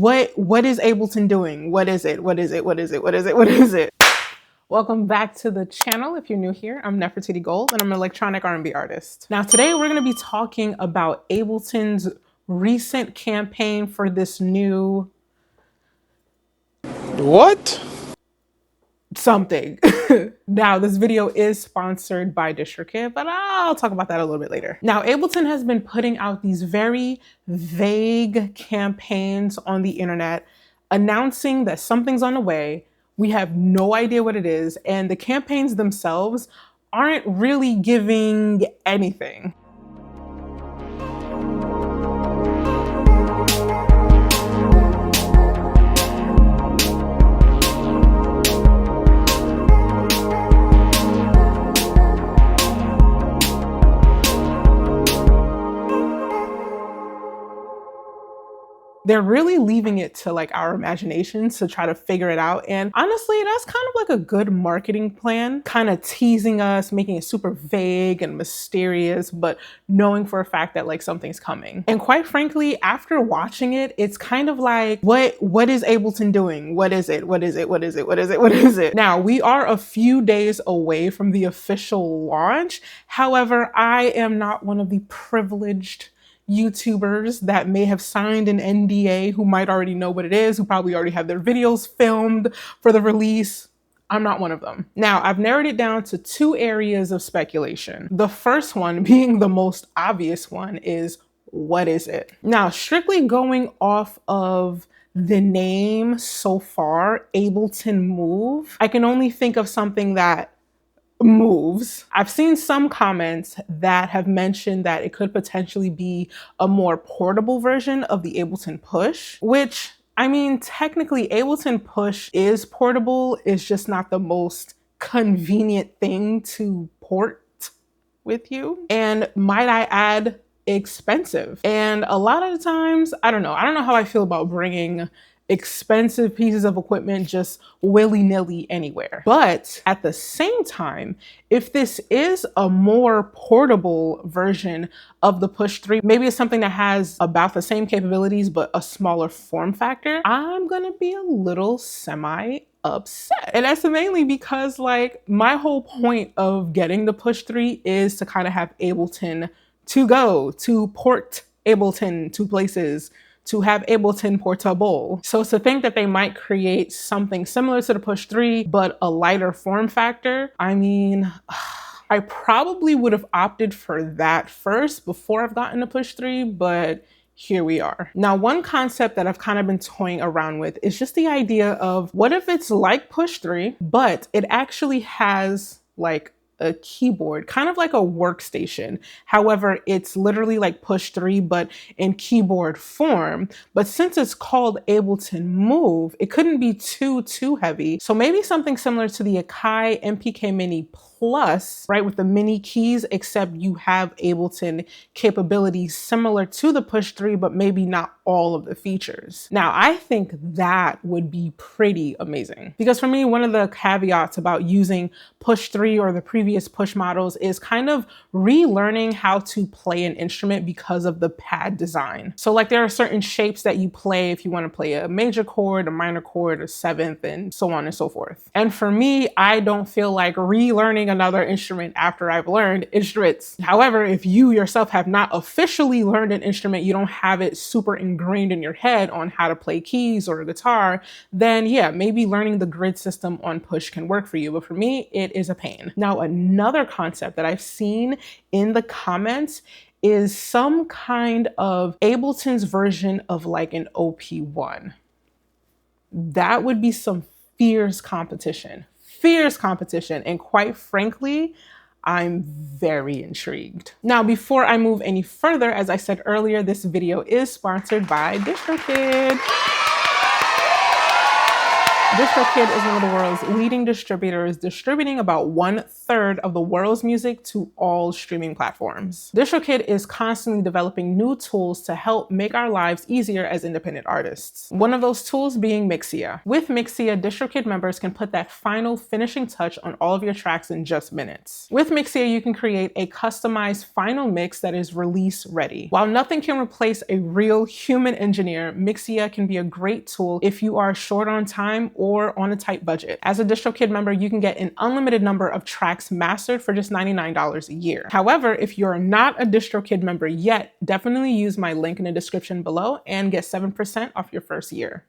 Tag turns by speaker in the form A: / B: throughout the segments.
A: What is Ableton doing? What is it? What is it? What is it? What is it? What is it? Welcome back to the channel. If you're new here, I'm Nefertiti Gold and I'm an electronic R&B artist. Now today we're going to be talking about Ableton's recent campaign for this new something. Now, this video is sponsored by DistroKid, but I'll talk about that a little bit later. Now, Ableton has been putting out these very vague campaigns on the internet announcing that something's on the way. We have no idea what it is, and the campaigns themselves aren't really giving anything. They're really leaving it to like our imaginations to try to figure it out. And honestly, that's kind of like a good marketing plan, kind of teasing us, making it super vague and mysterious, but knowing for a fact that like something's coming. And quite frankly, after watching it, it's kind of like, what is Ableton doing? What is it? What is it? What is it? What is it? What is it? Now, we are a few days away from the official launch. However, I am not one of the privileged YouTubers that may have signed an NDA who might already know what it is, who probably already have their videos filmed for the release. I'm not one of them. Now, I've narrowed it down to two areas of speculation. The first one, being the most obvious one, is what is it? Now, strictly going off of the name so far, Ableton Move, I can only think of something that moves. I've seen some comments that have mentioned that it could potentially be a more portable version of the Ableton Push, which, I mean, technically Ableton Push is portable. It's just not the most convenient thing to port with you. And might I add, expensive. And a lot of the times, I don't know how I feel about bringing expensive pieces of equipment just willy-nilly anywhere. But at the same time, if this is a more portable version of the Push 3, maybe it's something that has about the same capabilities but a smaller form factor, I'm gonna be a little semi-upset. And that's mainly because like my whole point of getting the Push 3 is to kind of have Ableton to go, to port Ableton to places, to have Ableton portable. So to think that they might create something similar to the Push 3, but a lighter form factor, I mean, I probably would have opted for that first before I've gotten the Push 3, but here we are. Now, one concept that I've kind of been toying around with is just the idea of what if it's like Push 3, but it actually has like a keyboard, kind of like a workstation. However, it's literally like Push 3, but in keyboard form. But since it's called Ableton Move, it couldn't be too heavy. So maybe something similar to the Akai MPK Mini Plus, right, with the mini keys, except you have Ableton capabilities similar to the Push 3, but maybe not all of the features. Now, I think that would be pretty amazing. Because for me, one of the caveats about using Push 3 or the previous Push models is kind of relearning how to play an instrument because of the pad design. So like there are certain shapes that you play if you want to play a major chord, a minor chord, a seventh, and so on and so forth. And for me, I don't feel like relearning another instrument after I've learned instruments. However, if you yourself have not officially learned an instrument, you don't have it super ingrained in your head on how to play keys or a guitar, then yeah, maybe learning the grid system on Push can work for you. But for me, it is a pain. Now, another concept that I've seen in the comments is some kind of Ableton's version of like an OP1. That would be some fierce competition. And quite frankly, I'm very intrigued. Now, before I move any further, as I said earlier, this video is sponsored by DistroKid. DistroKid is one of the world's leading distributors, distributing about 1/3 of the world's music to all streaming platforms. DistroKid is constantly developing new tools to help make our lives easier as independent artists. One of those tools being Mixia. With Mixia, DistroKid members can put that final finishing touch on all of your tracks in just minutes. With Mixia, you can create a customized final mix that is release ready. While nothing can replace a real human engineer, Mixia can be a great tool if you are short on time or on a tight budget. As a DistroKid member, you can get an unlimited number of tracks mastered for just $99 a year. However, if you're not a DistroKid member yet, definitely use my link in the description below and get 7% off your first year.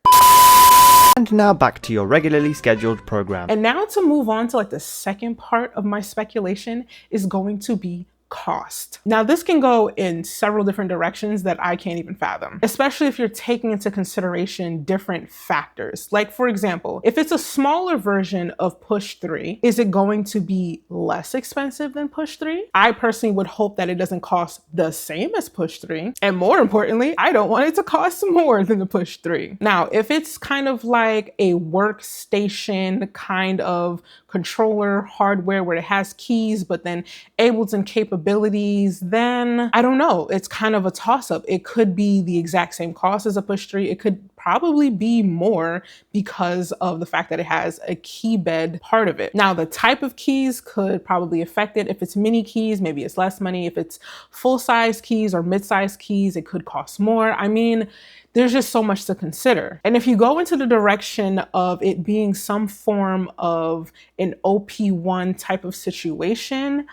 B: And now back to your regularly scheduled program.
A: And now to move on to the second part of my speculation is going to be cost. Now, this can go in several different directions that I can't even fathom, especially if you're taking into consideration different factors. Like, for example, if it's a smaller version of Push 3, is it going to be less expensive than Push 3? I personally would hope that it doesn't cost the same as Push 3. And more importantly, I don't want it to cost more than the Push 3. Now, if it's kind of like a workstation kind of controller hardware where it has keys, but then Ableton capabilities, then I don't know. It's kind of a toss-up. It could be the exact same cost as a Push 3. It could probably be more because of the fact that it has a key bed part of it. Now, the type of keys could probably affect it. If it's mini keys, maybe it's less money. If it's full-size keys or mid-size keys, it could cost more. I mean, there's just so much to consider. And if you go into the direction of it being some form of an OP1 type of situation,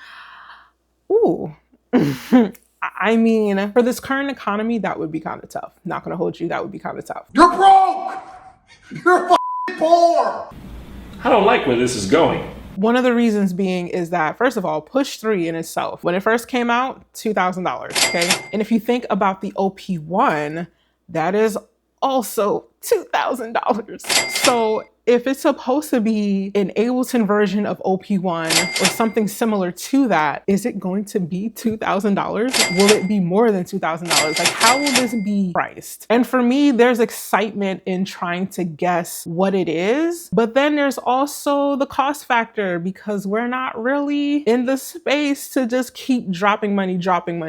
A: ooh, I mean, for this current economy, that would be kind of tough. Not gonna hold you, that would be kind of tough.
C: You're broke! You're poor!
D: I don't like where this is going.
A: One of the reasons being is that, first of all, Push 3 in itself, when it first came out, $2,000, okay? And if you think about the OP1, that is also $2,000. So if it's supposed to be an Ableton version of OP1 or something similar to that, is it going to be $2,000? Will it be more than $2,000? Like, how will this be priced? And for me, there's excitement in trying to guess what it is, but then there's also the cost factor because we're not really in the space to just keep dropping money during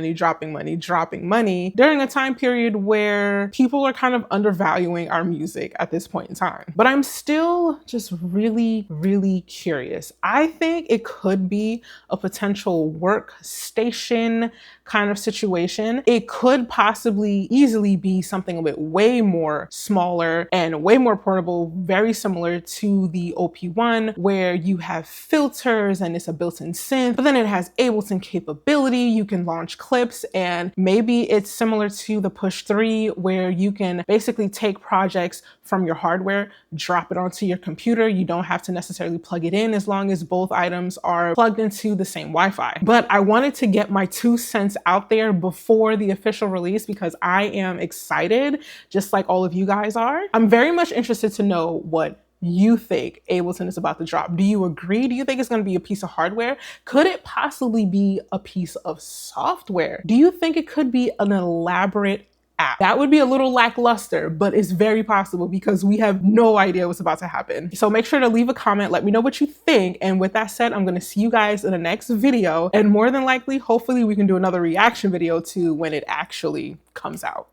A: a time period where people are kind of undervaluing our music at this point in time. But I'm still just really curious. I think it could be a potential workstation kind of situation. It could possibly easily be something a bit way more smaller and way more portable, very similar to the OP1, where you have filters and it's a built-in synth, but then it has Ableton capability. You can launch clips, and maybe it's similar to the Push 3, where you can basically take projects from your hardware, drop it onto your computer. You don't have to necessarily plug it in as long as both items are plugged into the same Wi-Fi. But I wanted to get my 2 cents out there before the official release because I am excited, just like all of you guys are. I'm very much interested to know what you think Ableton is about to drop. Do you agree? Do you think it's going to be a piece of hardware? Could it possibly be a piece of software? Do you think it could be an elaborate app? That would be a little lackluster, but it's very possible because we have no idea what's about to happen. So make sure to leave a comment, let me know what you think. And with that said, I'm gonna see you guys in the next video. And more than likely, hopefully we can do another reaction video to when it actually comes out.